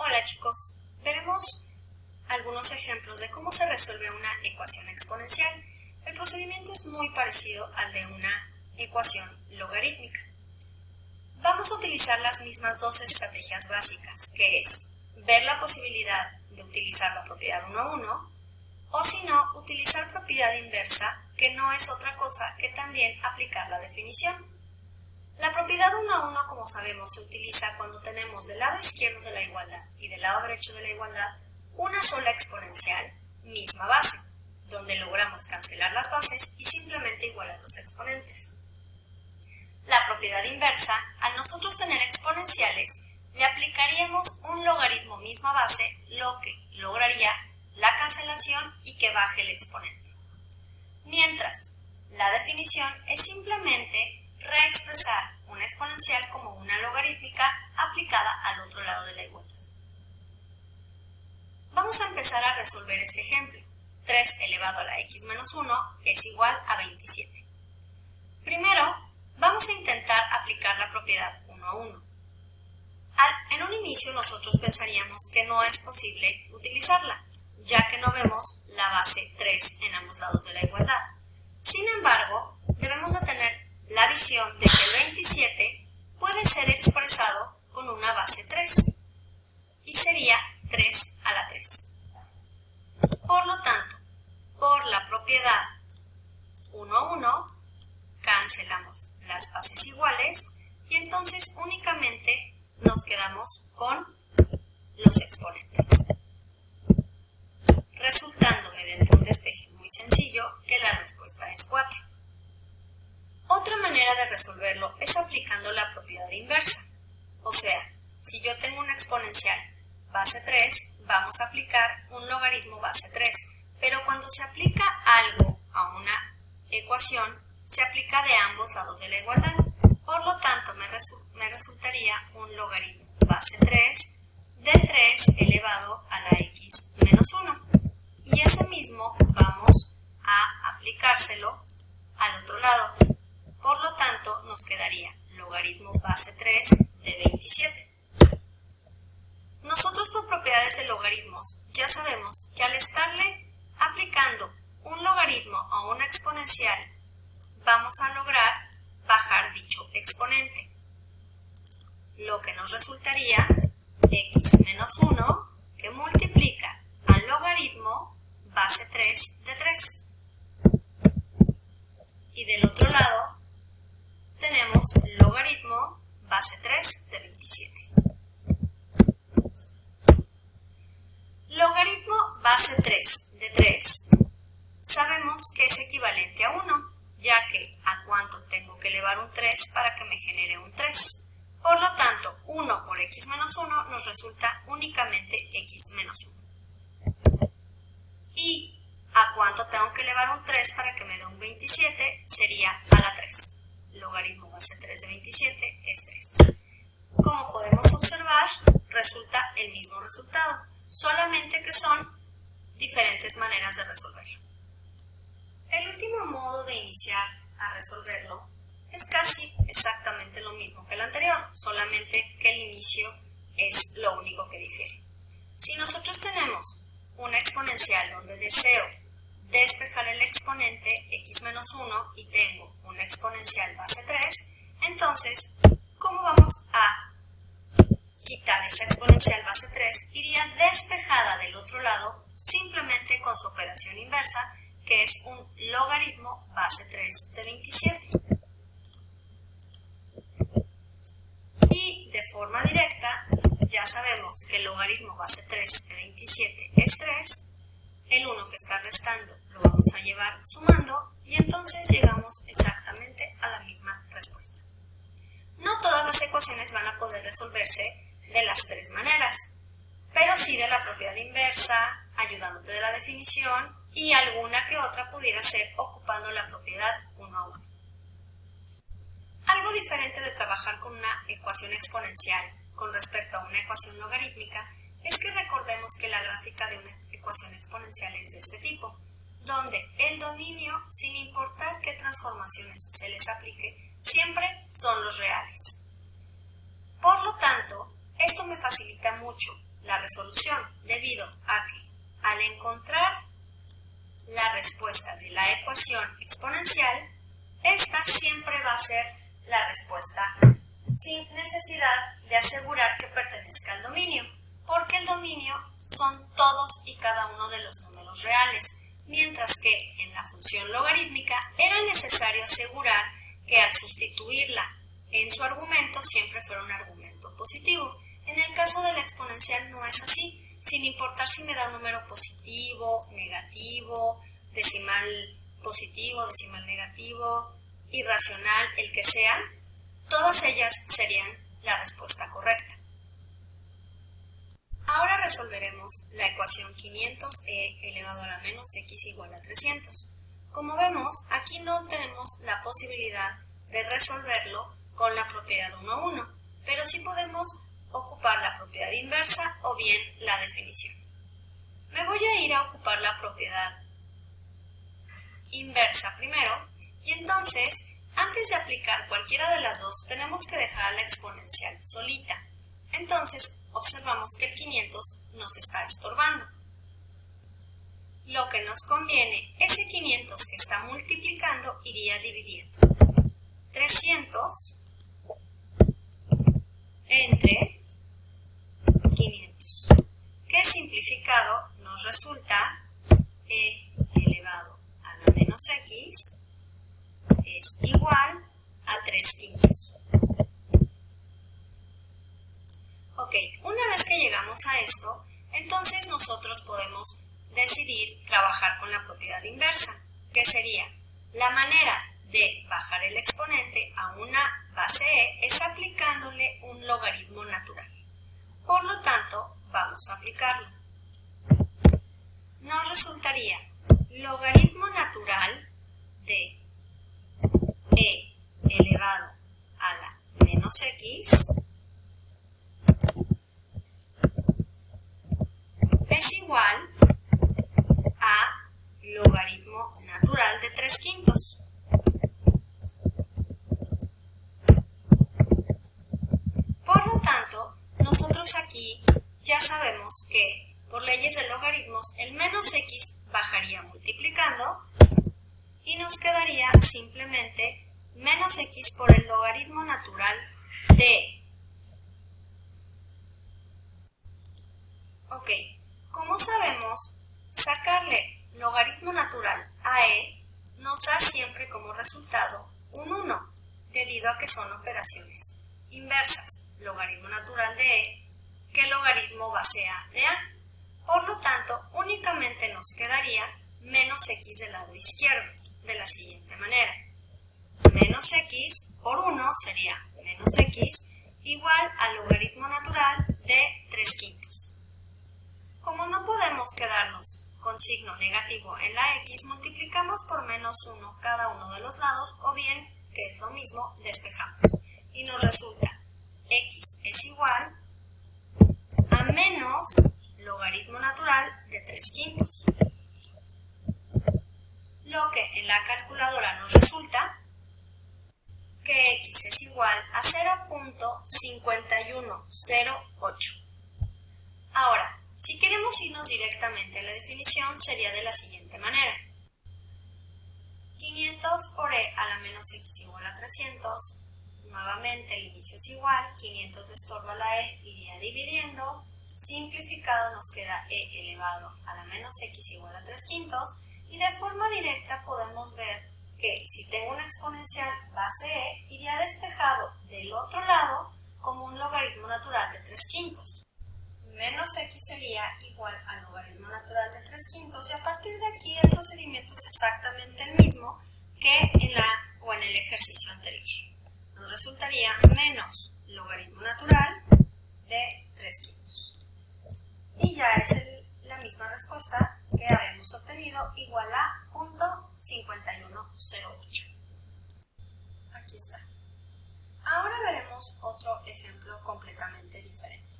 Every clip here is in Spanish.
Hola chicos, veremos algunos ejemplos de cómo se resuelve una ecuación exponencial. El procedimiento es muy parecido al de una ecuación logarítmica. Vamos a utilizar las mismas dos estrategias básicas, que es ver la posibilidad de utilizar la propiedad 1 a 1 o si no, utilizar propiedad inversa, que no es otra cosa que también aplicar la definición. La propiedad 1 a 1, como sabemos, se utiliza cuando tenemos del lado izquierdo de la igualdad y del lado derecho de la igualdad una sola exponencial, misma base, donde logramos cancelar las bases y simplemente igualar los exponentes. La propiedad inversa, al nosotros tener exponenciales, le aplicaríamos un logaritmo misma base, lo que lograría la cancelación y que baje el exponente. Mientras, la definición es simplemente reexpresar una exponencial como una logarítmica aplicada al otro lado de la igualdad. Vamos a empezar a resolver este ejemplo. 3 elevado a la x menos 1 es igual a 27. Primero, vamos a intentar aplicar la propiedad 1 a 1. En un inicio nosotros pensaríamos que no es posible utilizarla, ya que no vemos la base 3 en ambos lados de la igualdad. Sin embargo, debemos de tener la visión de que el 27 puede ser expresado con una base 3 y sería 3 a la 3. Por lo tanto, por la propiedad 1 a 1, cancelamos las bases iguales y entonces únicamente nos quedamos con los exponentes, resultando mediante un despeje muy sencillo que la respuesta es 4. Otra manera de resolverlo es aplicando la propiedad inversa. O sea, si yo tengo una exponencial base 3, vamos a aplicar un logaritmo base 3. Pero cuando se aplica algo a una ecuación, se aplica de ambos lados de la igualdad. Por lo tanto, me resultaría un logaritmo base 3 de 3 elevado a la x menos 1. Y eso mismo vamos a aplicárselo al otro lado. Por lo tanto, nos quedaría logaritmo base 3 de 27. Nosotros por propiedades de logaritmos ya sabemos que al estarle aplicando un logaritmo a una exponencial, vamos a lograr bajar dicho exponente, lo que nos resultaría x menos 1 que multiplica al logaritmo base 3 de 3. Y del otro lado tenemos logaritmo base 3 de 27. Logaritmo base 3 de 3 sabemos que es equivalente a 1, ya que ¿a cuánto tengo que elevar un 3 para que me genere un 3? Por lo tanto, 1 por x menos 1 nos resulta únicamente x menos 1. Y ¿a cuánto tengo que elevar un 3 para que me dé un 27? Sería a la 3. Logaritmo base 3 de 27 es 3. Como podemos observar, resulta el mismo resultado, solamente que son diferentes maneras de resolverlo. El último modo de iniciar a resolverlo es casi exactamente lo mismo que el anterior, solamente que el inicio es lo único que difiere. Si nosotros tenemos una exponencial donde deseo despejar el exponente x menos 1 y tengo una exponencial base 3, entonces, ¿cómo vamos a quitar esa exponencial base 3? Iría despejada del otro lado simplemente con su operación inversa, que es un logaritmo base 3 de 27. Y de forma directa, ya sabemos que el logaritmo base 3 de 27 es 3, el 1 que está restando lo vamos a llevar sumando y entonces llegamos exactamente a la misma respuesta. No todas las ecuaciones van a poder resolverse de las tres maneras, pero sí de la propiedad inversa, ayudándote de la definición y alguna que otra pudiera ser ocupando la propiedad 1 a 1. Algo diferente de trabajar con una ecuación exponencial con respecto a una ecuación logarítmica es que recordemos que la gráfica de una ecuación exponencial es de este tipo, donde el dominio, sin importar qué transformaciones se les aplique, siempre son los reales. Por lo tanto, esto me facilita mucho la resolución, debido a que al encontrar la respuesta de la ecuación exponencial, esta siempre va a ser la respuesta sin necesidad de asegurar que pertenezca al dominio, porque el dominio son todos y cada uno de los números reales, mientras que en la función logarítmica era necesario asegurar que al sustituirla en su argumento siempre fuera un argumento positivo. En el caso de la exponencial no es así, sin importar si me da un número positivo, negativo, decimal positivo, decimal negativo, irracional, el que sea, todas ellas serían la respuesta correcta. Ahora resolveremos la ecuación 500e elevado a la menos x igual a 300. Como vemos, aquí no tenemos la posibilidad de resolverlo con la propiedad 1 a 1, pero sí podemos ocupar la propiedad inversa o bien la definición. Me voy a ir a ocupar la propiedad inversa primero y entonces, antes de aplicar cualquiera de las dos, tenemos que dejar a la exponencial solita. Entonces, observamos que el 500 nos está estorbando. Lo que nos conviene, ese 500 que está multiplicando iría dividiendo. 300 entre 500, que simplificado nos resulta e elevado a la menos x es igual a 3/5. Ok, una vez que llegamos a esto, entonces nosotros podemos decidir trabajar con la propiedad inversa, que sería la manera de bajar el exponente a una base e es aplicándole un logaritmo natural. Por lo tanto, vamos a aplicarlo. Nos resultaría logaritmo natural de e elevado a la menos x es igual a logaritmo natural de 3/5. Por lo tanto, nosotros aquí ya sabemos que por leyes de logaritmos el menos x bajaría multiplicando y nos quedaría simplemente menos x por el logaritmo natural de. Ok, como sabemos, sacarle logaritmo natural a e nos da siempre como resultado un 1, debido a que son operaciones inversas. Logaritmo natural de e, que logaritmo base a de a. Por lo tanto, únicamente nos quedaría menos x del lado izquierdo, de la siguiente manera. Menos x por 1 sería menos x igual al logaritmo natural de 3/5. Como no podemos quedarnos con signo negativo en la x, multiplicamos por menos 1 cada uno de los lados, o bien, que es lo mismo, despejamos. Y nos resulta x es igual a menos logaritmo natural de 3/5. Lo que en la calculadora nos resulta que x es igual a 0.5108. Ahora, si queremos irnos directamente a la definición, sería de la siguiente manera. 500 por e a la menos x igual a 300. Nuevamente el inicio es igual, 500 le estorba la e, iría dividiendo. Simplificado nos queda e elevado a la menos x igual a 3/5. Y de forma directa podemos ver que si tengo una exponencial base e, iría despejado del otro lado como un logaritmo natural de 3/5. Menos x sería igual al logaritmo natural de 3/5 y a partir de aquí el procedimiento es exactamente el mismo que en el ejercicio anterior. Nos resultaría menos logaritmo natural de 3/5. Y ya es la misma respuesta que habíamos obtenido, igual a 0.5108. Aquí está. Ahora veremos otro ejemplo completamente diferente.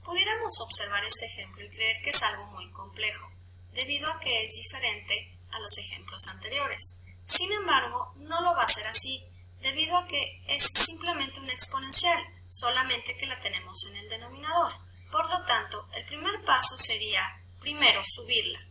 Pudiéramos observar este ejemplo y creer que es algo muy complejo, debido a que es diferente a los ejemplos anteriores. Sin embargo, no lo va a ser así, debido a que es simplemente una exponencial, solamente que la tenemos en el denominador. Por lo tanto, el primer paso sería, primero, subirla.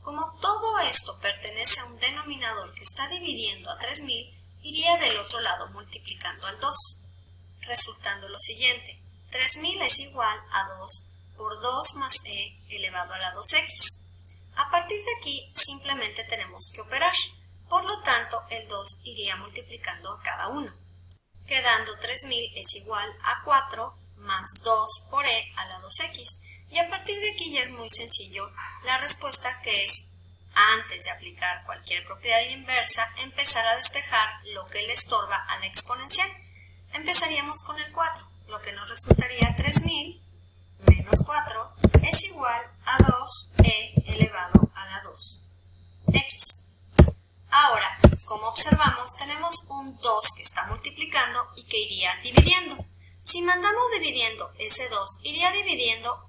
Como todo esto pertenece a un denominador que está dividiendo a 3000, iría del otro lado multiplicando al 2, resultando lo siguiente. 3000 es igual a 2 por 2 más e elevado a la 2x. A partir de aquí simplemente tenemos que operar, por lo tanto el 2 iría multiplicando a cada uno, quedando 3000 es igual a 4 más 2 por e a la 2x, y a partir de aquí ya es muy sencillo la respuesta, que es, antes de aplicar cualquier propiedad inversa, empezar a despejar lo que le estorba a la exponencial. Empezaríamos con el 4, lo que nos resultaría 3000 menos 4 es igual a 2e elevado a la 2x. Ahora, como observamos, tenemos un 2 que está multiplicando y que iría dividiendo. Si mandamos dividiendo ese 2, iría dividiendo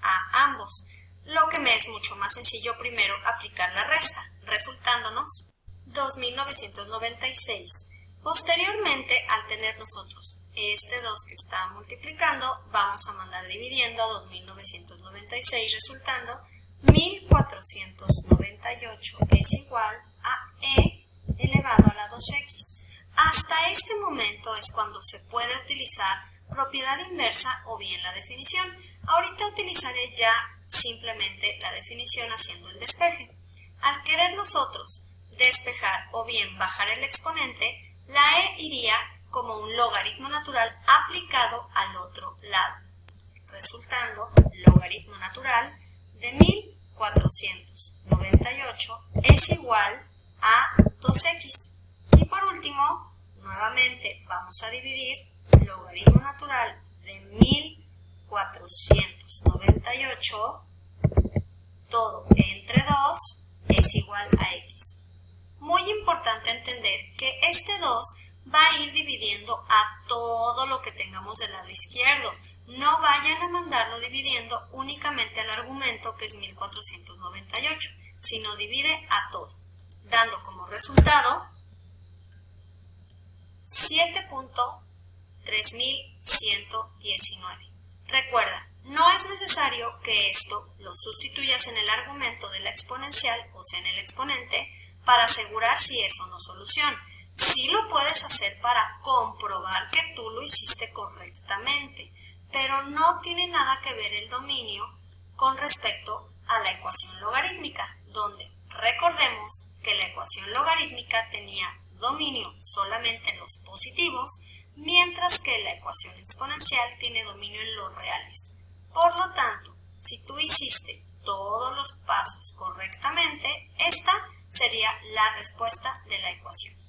a ambos, lo que me es mucho más sencillo primero aplicar la resta, resultándonos 2996. Posteriormente, al tener nosotros este 2 que está multiplicando, vamos a mandar dividiendo a 2996, resultando 1498 es igual a e elevado a la 2x. Hasta este momento es cuando se puede utilizar propiedad inversa o bien la definición. Ahorita utilizaré ya simplemente la definición haciendo el despeje. Al querer nosotros despejar o bien bajar el exponente, la e iría como un logaritmo natural aplicado al otro lado, resultando logaritmo natural de 1498 es igual a 2x. Y por último, nuevamente vamos a dividir logaritmo natural de 1498, todo entre 2 es igual a x. Muy importante entender que este 2 va a ir dividiendo a todo lo que tengamos del lado izquierdo. No vayan a mandarlo dividiendo únicamente al argumento, que es 1498, sino divide a todo, dando como resultado 7.3119. Recuerda, no es necesario que esto lo sustituyas en el argumento de la exponencial, o sea, en el exponente, para asegurar si es o no solución. Sí lo puedes hacer para comprobar que tú lo hiciste correctamente, pero no tiene nada que ver el dominio con respecto a la ecuación logarítmica, donde recordemos que la ecuación logarítmica tenía dominio solamente en los positivos, mientras que la ecuación exponencial tiene dominio en los reales. Por lo tanto, si tú hiciste todos los pasos correctamente, esta sería la respuesta de la ecuación.